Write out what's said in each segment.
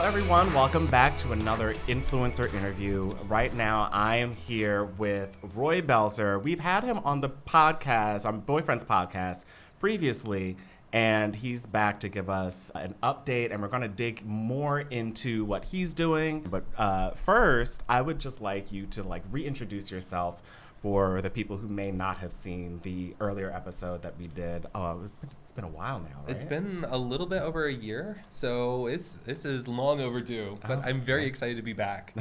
everyone, welcome back to another influencer interview. Right now, I am here with Roy Belzer. We've had him on the podcast, on Boyfriend's podcast, previously, and he's back to give us an update, and we're going to dig more into what he's doing. But first, I would just like you to reintroduce yourself for the people who may not have seen the earlier episode that we did. Oh, it's been a while now, right? It's been a little bit over a year, so this is long overdue, but I'm very excited to be back.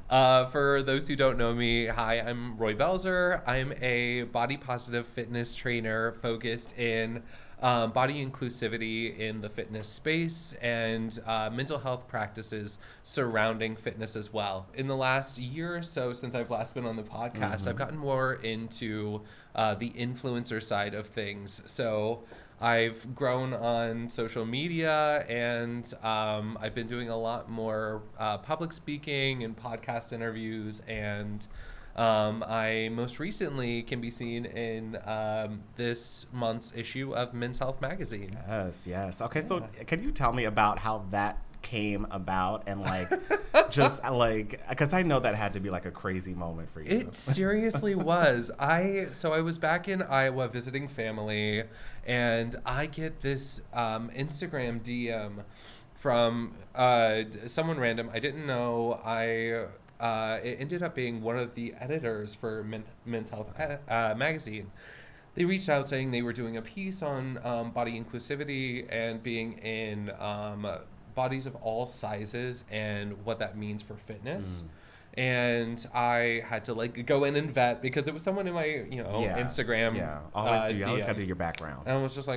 For those who don't know me, hi, I'm Roy Belzer. I'm a body positive fitness trainer focused in body inclusivity in the fitness space and mental health practices surrounding fitness as well. In the last year or so since I've last been on the podcast, I've gotten more into the influencer side of things. So I've grown on social media, and I've been doing a lot more public speaking and podcast interviews, and I most recently can be seen in this month's issue of Men's Health magazine. Yes. Okay, so can you tell me about how that came about, and just because I know that had to be a crazy moment for you. It seriously was. I was back in Iowa visiting family, and I get this Instagram DM from someone random. I didn't know. It ended up being one of the editors for Men's Health magazine. They reached out saying they were doing a piece on body inclusivity and being in bodies of all sizes and what that means for fitness. And I had to go in and vet because it was someone in my Instagram. Yeah, you always gotta do your background. And I was just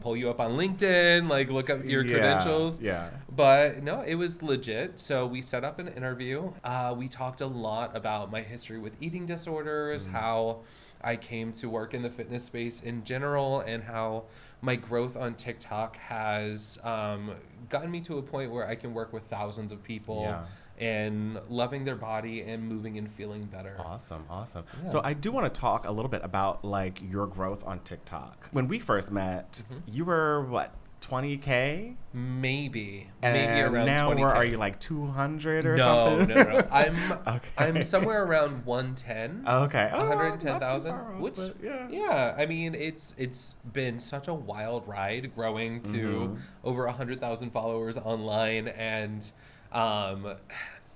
pull you up on LinkedIn, look up your credentials. Yeah. But no, it was legit. So we set up an interview. We talked a lot about my history with eating disorders, how I came to work in the fitness space in general, and how my growth on TikTok has gotten me to a point where I can work with thousands of people and loving their body and moving and feeling better. Awesome. Yeah. So I do want to talk a little bit about your growth on TikTok. When we first met, you were what, 20K? Maybe and around now 20K. Where are you, 200 or something? No. I'm somewhere around 110. Okay. 110,000. Which I mean, it's been such a wild ride growing to over 100,000 followers online, and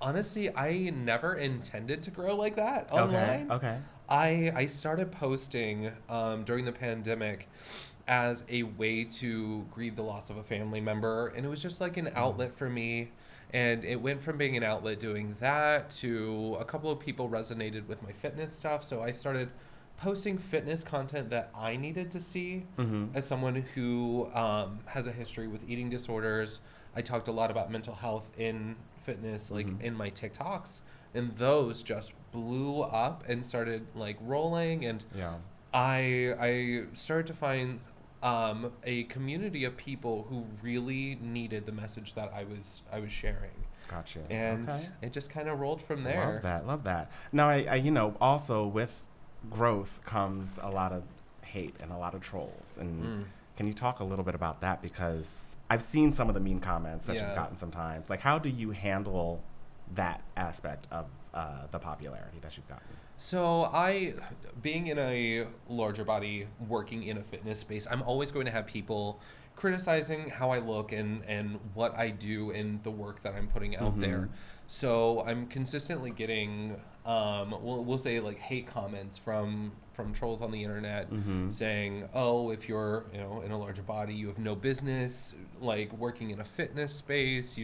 honestly, I never intended to grow like that online. Okay. I started posting during the pandemic as a way to grieve the loss of a family member, and it was just an outlet for me. And it went from being an outlet doing that to a couple of people resonated with my fitness stuff, so I started posting fitness content that I needed to see as someone who has a history with eating disorders. I talked a lot about mental health in fitness, in my TikToks, and those just blew up and started rolling. And I started to find a community of people who really needed the message that I was sharing. Gotcha. And it just kind of rolled from there. Love that. Now, I also with growth comes a lot of hate and a lot of trolls. And can you talk a little bit about that? Because I've seen some of the mean comments that you've gotten sometimes. How do you handle that aspect of the popularity that you've gotten? So being in a larger body, working in a fitness space, I'm always going to have people criticizing how I look and what I do and the work that I'm putting out there. So I'm consistently getting, we'll say hate comments from trolls on the internet saying, oh, if you're in a larger body, you have no business working in a fitness space.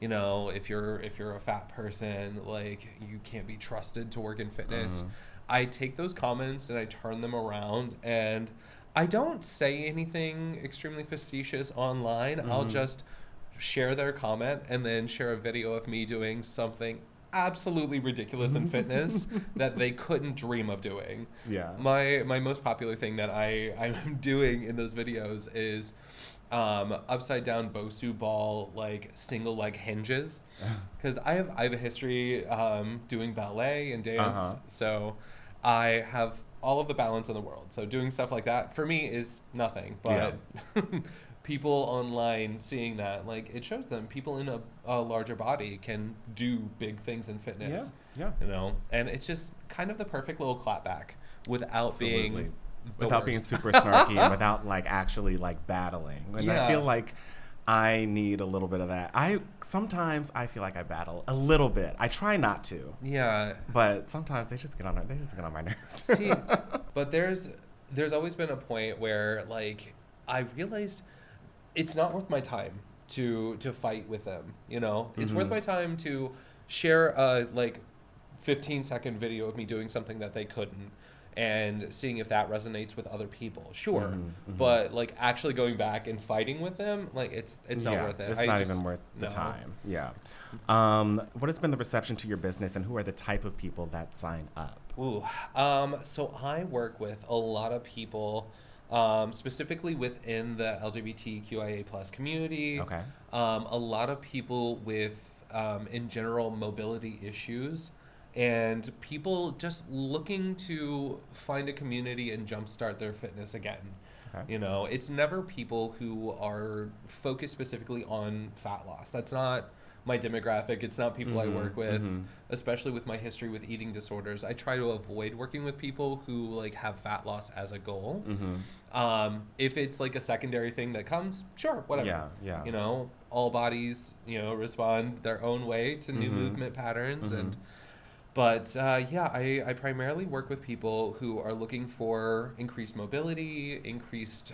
If you're a fat person, you can't be trusted to work in fitness. I take those comments and I turn them around, and I don't say anything extremely facetious online. I'll just share their comment and then share a video of me doing something absolutely ridiculous in fitness that they couldn't dream of doing. Yeah. My most popular thing that I'm doing in those videos is upside down Bosu ball single leg hinges, because I have a history doing ballet and dance, so I have all of the balance in the world. So doing stuff like that for me is nothing, but people online seeing that, like, it shows them people in a larger body can do big things in fitness. Yeah. You know, and it's just kind of the perfect little clapback without Absolutely. being being super snarky and without like actually like battling. And I feel like I need a little bit of that. Sometimes I feel like I battle a little bit. I try not to. Yeah. But sometimes they just get on my nerves. See, but there's always been a point where like I realized it's not worth my time to fight with them, you know? It's worth my time to share a like 15-second video of me doing something that they couldn't and seeing if that resonates with other people. Sure. But like actually going back and fighting with them, like it's not worth it. It's not even worth the time. Yeah. What has been the reception to your business, and who are the type of people that sign up? Ooh. So I work with a lot of people, specifically within the LGBTQIA plus community. Okay. A lot of people with, in general, mobility issues. And people just looking to find a community and jumpstart their fitness again. Okay. You know, it's never people who are focused specifically on fat loss. That's not my demographic. It's not people I work with, especially with my history with eating disorders. I try to avoid working with people who like have fat loss as a goal. If it's like a secondary thing that comes, sure, whatever. Yeah. You know, all bodies, you know, respond their own way to new movement patterns But I primarily work with people who are looking for increased mobility, increased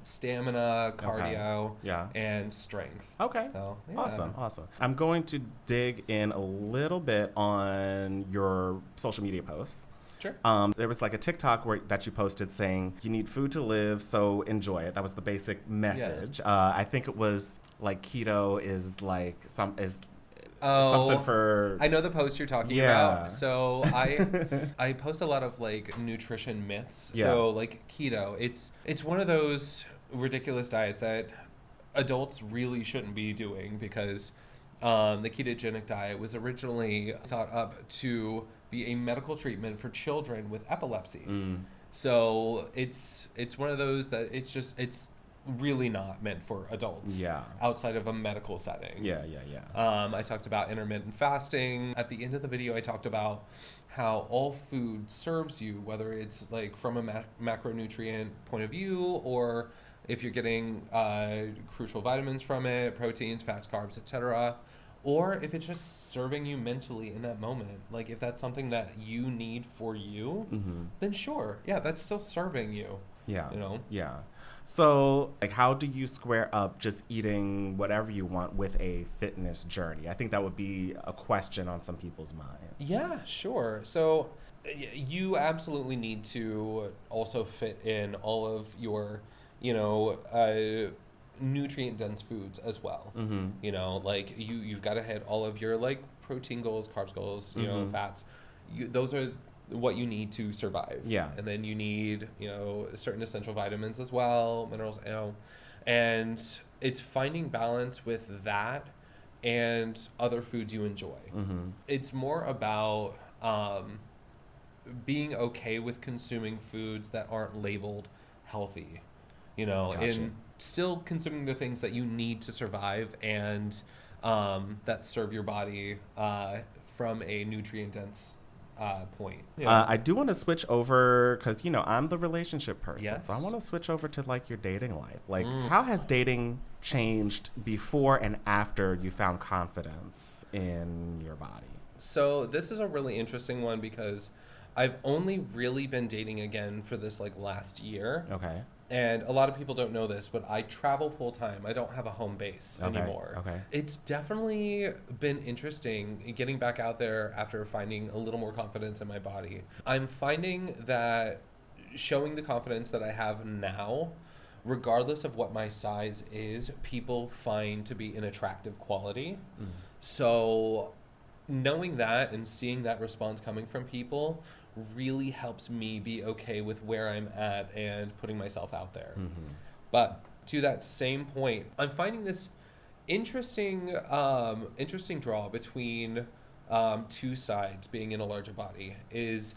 stamina, cardio, and strength. Okay. So, Awesome. I'm going to dig in a little bit on your social media posts. Sure. There was like a TikTok that you posted saying you need food to live, so enjoy it. That was the basic message. Yeah. I think it was like keto is like something for... I know the post you're talking about. So I post a lot of like nutrition myths. Yeah. So like keto, it's one of those ridiculous diets that adults really shouldn't be doing because the ketogenic diet was originally thought up to be a medical treatment for children with epilepsy. So it's one of those that it's really not meant for adults outside of a medical setting. I talked about intermittent fasting. At the end of the video, I talked about how all food serves you, whether it's like from a macronutrient point of view or if you're getting crucial vitamins from it, proteins, fats, carbs, etc., or if it's just serving you mentally in that moment. Like if that's something that you need for you, then sure, that's still serving you. You know? Yeah. So, like, how do you square up just eating whatever you want with a fitness journey? I think that would be a question on some people's minds. Yeah, sure. So, you absolutely need to also fit in all of your, nutrient-dense foods as well. You know, like, you've got to hit all of your, like, protein goals, carbs goals, fats. Those are what you need to survive. Yeah. And then you need, certain essential vitamins as well, minerals, and it's finding balance with that and other foods you enjoy. It's more about being okay with consuming foods that aren't labeled healthy, and still consuming the things that you need to survive and that serve your body from a nutrient-dense point. I do want to switch over because I'm the relationship person, so I want to switch over to like your dating life. Like, how has dating changed before and after you found confidence in your body? So this is a really interesting one because I've only really been dating again for this like last year. Okay. And a lot of people don't know this, but I travel full time. I don't have a home base anymore. Okay. It's definitely been interesting getting back out there after finding a little more confidence in my body. I'm finding that showing the confidence that I have now, regardless of what my size is, people find to be an attractive quality. So knowing that and seeing that response coming from people really helps me be okay with where I'm at and putting myself out there. But to that same point, I'm finding this interesting draw between two sides being in a larger body is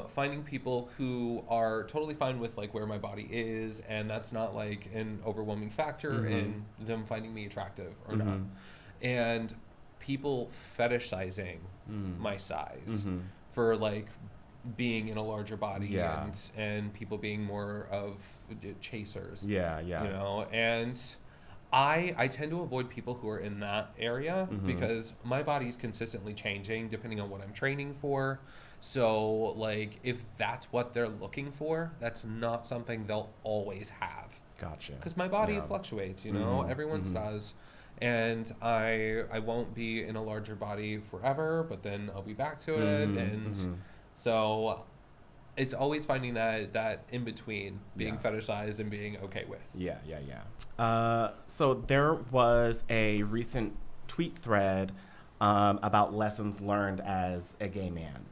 finding people who are totally fine with like where my body is, and that's not like an overwhelming factor in them finding me attractive or not. And people fetishizing my size for like being in a larger body and people being more of chasers. You know, and I tend to avoid people who are in that area because my body's consistently changing depending on what I'm training for. So, like, if that's what they're looking for, that's not something they'll always have. Gotcha. Because my body fluctuates, you know, everyone's does. And I won't be in a larger body forever, but then I'll be back to it. And so it's always finding that in between, being fetishized and being okay with. So there was a recent tweet thread about lessons learned as a gay man.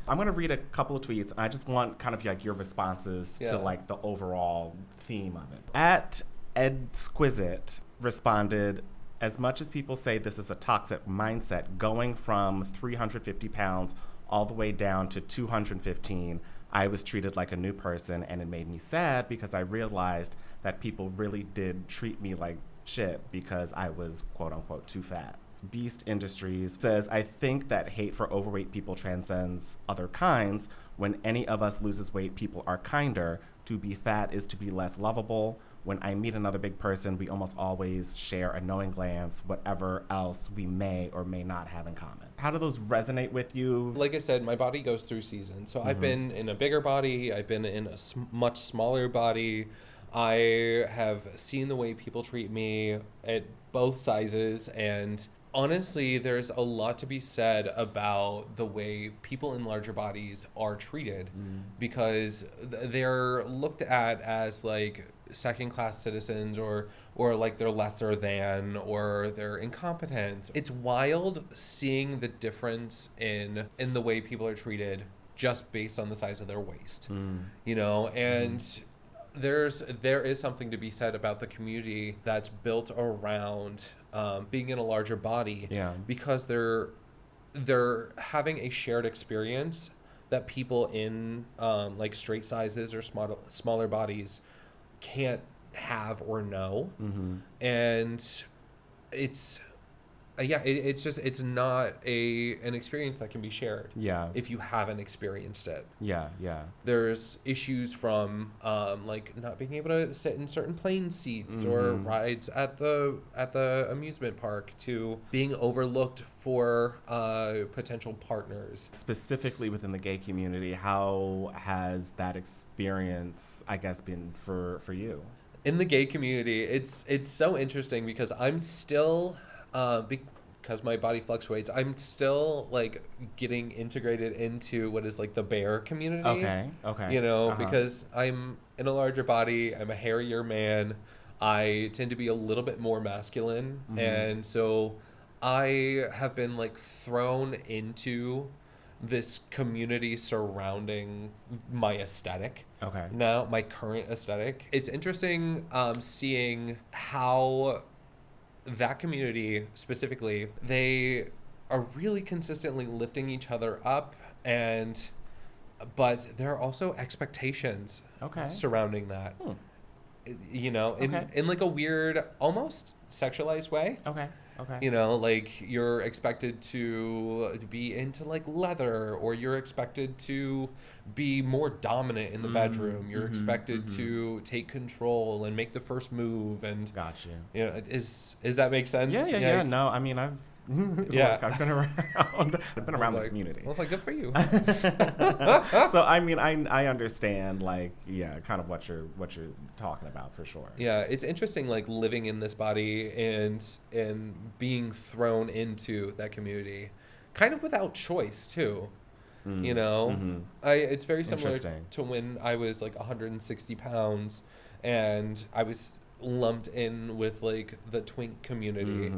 I'm going to read a couple of tweets. I just want kind of like your responses to like the overall theme of it. At Edsquisite responded, as much as people say this is a toxic mindset, going from 350 pounds all the way down to 215, I was treated like a new person, and it made me sad because I realized that people really did treat me like shit because I was quote unquote too fat. Beast Industries says, I think that hate for overweight people transcends other kinds. When any of us loses weight, people are kinder. To be fat is to be less lovable. When I meet another big person, we almost always share a knowing glance, whatever else we may or may not have in common. How do those resonate with you? Like I said, my body goes through seasons. So I've been in a bigger body. I've been in a much smaller body. I have seen the way people treat me at both sizes, and honestly, there's a lot to be said about the way people in larger bodies are treated because they're looked at as like second-class citizens or like they're lesser than or they're incompetent. It's wild seeing the difference in the way people are treated just based on the size of their waist, you know, and there is something to be said about the community that's built around being in a larger body because they're having a shared experience that people in like straight sizes or smaller bodies can't have or know. And it's it's just, it's not an experience that can be shared if you haven't experienced it. There's issues from like not being able to sit in certain plane seats or rides at the amusement park to being overlooked for potential partners. Specifically within the gay community, how has that experience, I guess, been for you? In the gay community, it's so interesting because I'm still because my body fluctuates, I'm still like getting integrated into what is like the bear community. Okay. You know, because I'm in a larger body, I'm a hairier man, I tend to be a little bit more masculine, and so I have been like thrown into this community surrounding my aesthetic. Now, my current aesthetic. It's interesting seeing how that community specifically, they are really consistently lifting each other up, but there are also expectations surrounding that. You know, in like a weird, almost sexualized way. You know, like you're expected to be into like leather, or you're expected to be more dominant in the bedroom. You're expected to take control and make the first move. And gotcha. You know, is that make sense? Yeah. No, I mean, I've I've been around. I've been around the community. Well, like, good for you. So I mean, I understand, like, kind of what you're talking about for sure. Yeah, it's interesting, like living in this body and being thrown into that community, kind of without choice too. You know, it's very similar to when I was like 160 pounds, and I was lumped in with like the twink community,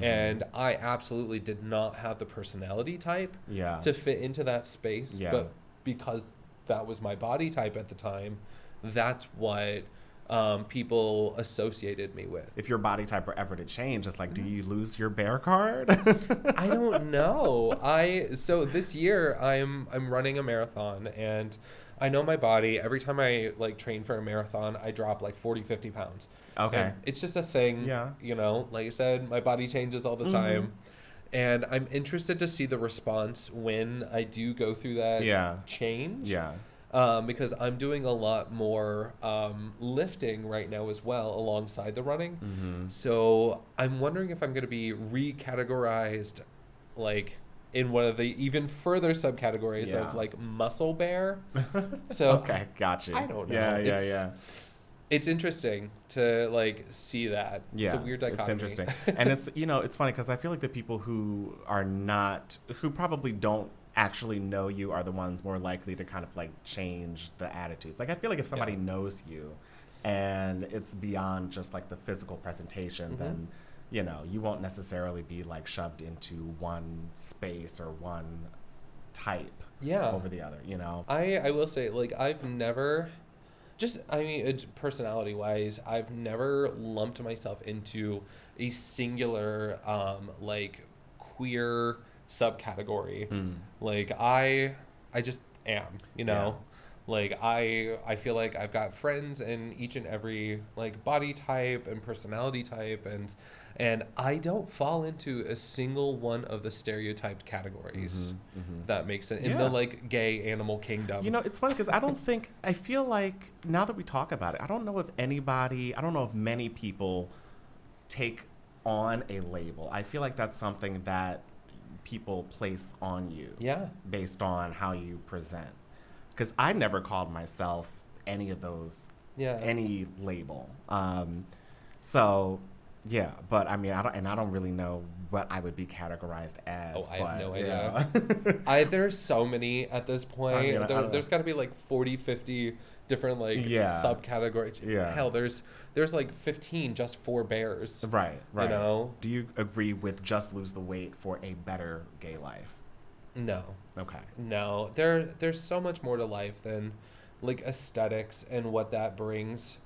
and I absolutely did not have the personality type to fit into that space, but because that was my body type at the time, that's what people associated me with. If your body type were ever to change, it's like, do you lose your bear card? I don't know. So this year I'm running a marathon, and I know my body. Every time I like train for a marathon, I drop like 40, 50 pounds. Okay. And it's just a thing. Yeah. You know, like I said, my body changes all the time. And I'm interested to see the response when I do go through that change. Yeah. Because I'm doing a lot more lifting right now as well alongside the running. So I'm wondering if I'm going to be recategorized like in one of the even further subcategories of like muscle bear. So okay, gotcha. I don't know. Yeah. It's interesting to like see that. Yeah, it's a weird dichotomy. It's interesting. And it's, you know, it's funny because I feel like the people who probably don't actually know you are the ones more likely to kind of like change the attitudes. Like I feel like if somebody knows you and it's beyond just like the physical presentation, then, you know, you won't necessarily be like shoved into one space or one type over the other, you know? I will say, like, I've never... personality-wise, I've never lumped myself into a singular, like, queer subcategory. Like, I just am, you know? Like, I feel like I've got friends in each and every, like, body type and personality type, and I don't fall into a single one of the stereotyped categories. That makes sense. In the, like, gay animal kingdom. You know, it's funny because I feel like now that we talk about it, I don't know if many people take on a label. I feel like that's something that people place on you based on how you present. Because I never called myself any of those, any label. So... yeah, but I mean, I don't really know what I would be categorized as. Oh, I have no idea. There's so many at this point. I mean, there's got to be like 40, 50 different like subcategories. Yeah. Hell, there's like 15 just for bears. Right. You know? Do you agree with just lose the weight for a better gay life? No. Okay. No. There's so much more to life than like aesthetics and what that brings.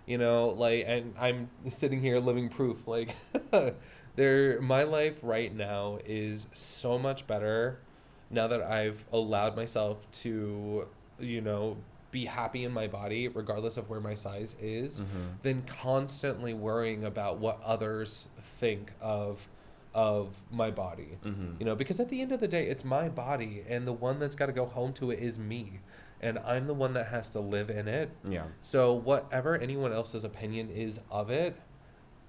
You know, like, and I'm sitting here living proof, like, my life right now is so much better now that I've allowed myself to, you know, be happy in my body, regardless of where my size is, than constantly worrying about what others think of my body, you know, because at the end of the day, it's my body, and the one that's got to go home to it is me. And I'm the one that has to live in it. Yeah. So whatever anyone else's opinion is of it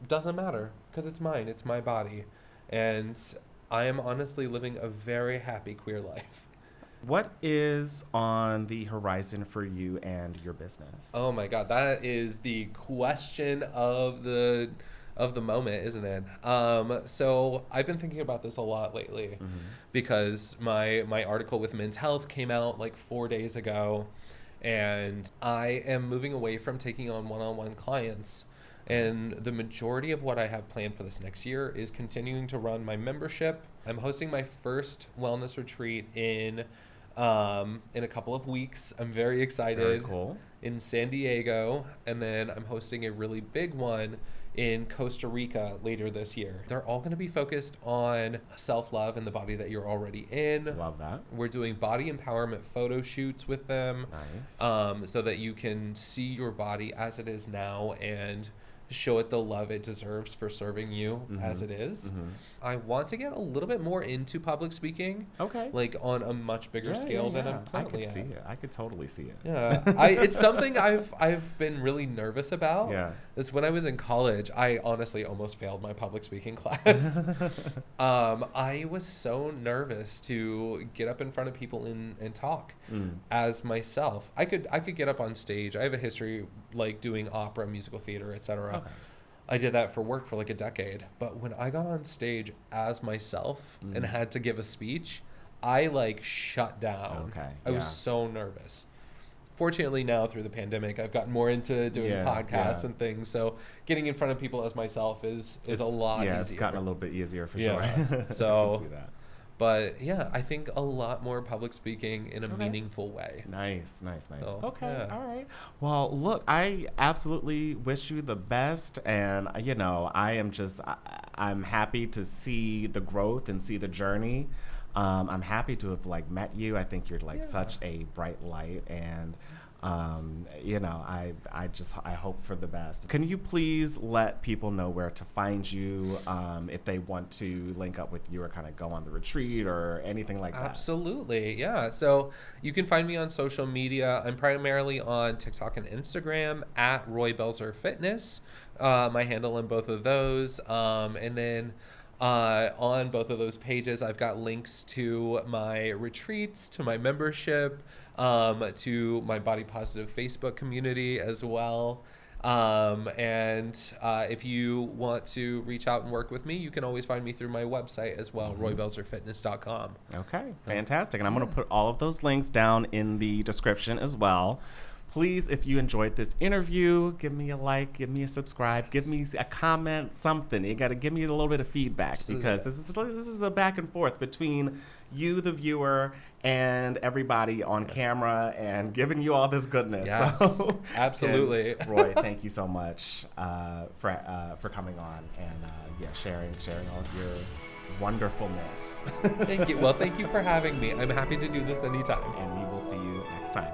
doesn't matter because it's mine. It's my body. And I am honestly living a very happy queer life. What is on the horizon for you and your business? Oh, my God. That is the question of the moment, isn't it? So I've been thinking about this a lot lately because my article with Men's Health came out like 4 days ago, and I am moving away from taking on one-on-one clients. And the majority of what I have planned for this next year is continuing to run my membership. I'm hosting my first wellness retreat in a couple of weeks. I'm very excited. Very cool. In San Diego, and then I'm hosting a really big one in Costa Rica later this year. They're all going to be focused on self-love and the body that you're already in. Love that. We're doing body empowerment photo shoots with them. Nice. So that you can see your body as it is now and show it the love it deserves for serving you as it is. I want to get a little bit more into public speaking. Okay. Like on a much bigger scale than I'm currently at. I could see it. I could totally see it. Yeah. It's something I've been really nervous about. Yeah. It's when I was in college, I honestly almost failed my public speaking class. I was so nervous to get up in front of people and talk as myself. I could get up on stage. I have a history like doing opera, musical theater, etc. Okay. I did that for work for like a decade. But when I got on stage as myself and had to give a speech, I like shut down. Okay. I was so nervous. Fortunately now through the pandemic, I've gotten more into doing podcasts and things. So getting in front of people as myself is a lot easier. Yeah, it's gotten a little bit easier for sure. So, But yeah, I think a lot more public speaking in a meaningful way. Nice. So, Okay, yeah. all right. Well, look, I absolutely wish you the best, and I'm happy to see the growth and see the journey. I'm happy to have like met you. I think you're like Yeah. such a bright light, and I hope for the best. Can you please let people know where to find you if they want to link up with you or kind of go on the retreat or anything like that? Absolutely. Yeah. So you can find me on social media. I'm primarily on TikTok and Instagram at Roy Belzer Fitness. My handle on both of those. And then on both of those pages, I've got links to my retreats, to my membership, to my body positive Facebook community as well. If you want to reach out and work with me, you can always find me through my website as well, roybelzerfitness.com. Okay, fantastic. And I'm going to put all of those links down in the description as well. Please, if you enjoyed this interview, give me a like, give me a subscribe, give me a comment, something. You got to give me a little bit of feedback because this is a back and forth between you, the viewer, and everybody on camera and giving you all this goodness. Yes, so, absolutely. Roy, thank you so much for coming on and sharing all of your wonderfulness. Thank you. Well, thank you for having me. I'm happy to do this anytime. And we will see you next time.